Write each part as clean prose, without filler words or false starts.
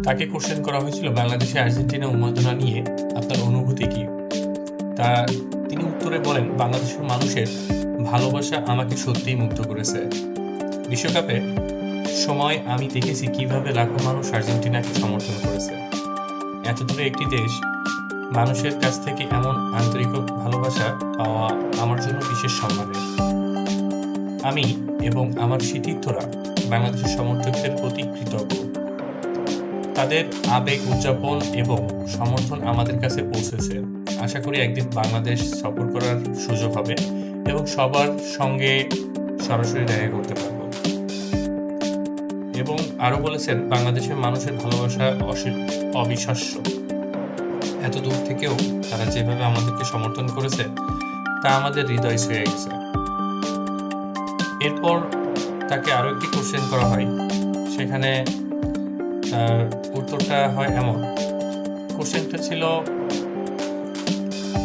তাকে কোশ্চেন করা হয়েছিল বাংলাদেশে আর্জেন্টিনা উন্মাদনা নিয়ে আপনার অনুভূতি কি। তা তিনি উত্তরে বলেন, বাংলাদেশের মানুষের ভালোবাসা আমাকে সত্যিই মুগ্ধ করেছে। বিশ্বকাপে সময় আমি দেখেছি কিভাবে লাখো মানুষ আর্জেন্টিনাকে সমর্থন করেছে। এতদূরে একটি দেশ মানুষের কাছ থেকে এমন আন্তরিক ভালোবাসা পাওয়া আমার জন্য বিশেষ সম্মানের। আমি এবং আমার সতীর্থরা বাংলাদেশের সমর্থকদের প্রতি কৃতজ্ঞ। তাদের আবেগ উদযাপন এবং সমর্থন আমাদের কাছে পৌঁছেছে। আশা করি একদিন বাংলাদেশ সফর করার সুযোগ হবে এবং সবার সঙ্গে সরাসরি দেখা করতে পারব। এবং আরও বলেছেন, বাংলাদেশের মানুষের ভালোবাসা অবিশ্বাস্য। এত দূর থেকেও তারা যেভাবে আমাদেরকে সমর্থন করেছে তা আমাদের হৃদয় ছুঁয়ে গেছে। এরপর তাকে আরও একটি কোশ্চেন করা হয়, সেখানে তার উত্তরটা হয় এমন। কোশ্চেনটা ছিল,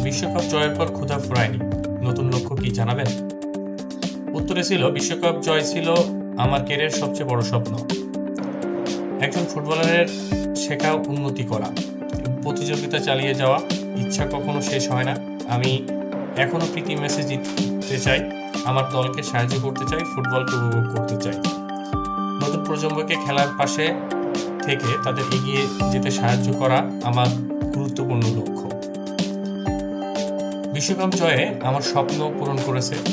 বিশ্বকাপ জয়ের পর ক্ষুধা ফুরায়নি, নতুন লক্ষ্য কি জানাবেন? উত্তরে ছিল, বিশ্বকাপ জয় ছিল আমার ক্যারিয়ারের সবচেয়ে বড় স্বপ্ন। একজন ফুটবলারের শেখা উন্নতি করা, প্রতিযোগিতা চালিয়ে যাওয়া, ইচ্ছা কখনো শেষ হয় না। আমি এখনো প্রীতি ম্যাচে জিততে চাই, আমার দলকে সাহায্য করতে চাই, ফুটবলকে উপভোগ করতে চাই। নতুন প্রজন্মকে খেলার পাশে থেকে তাদের এগিয়ে যেতে সাহায্য করা আমার গুরুত্বপূর্ণ লক্ষ্য। বিশ্বকাপ জয়ে আমার স্বপ্ন পূরণ করেছে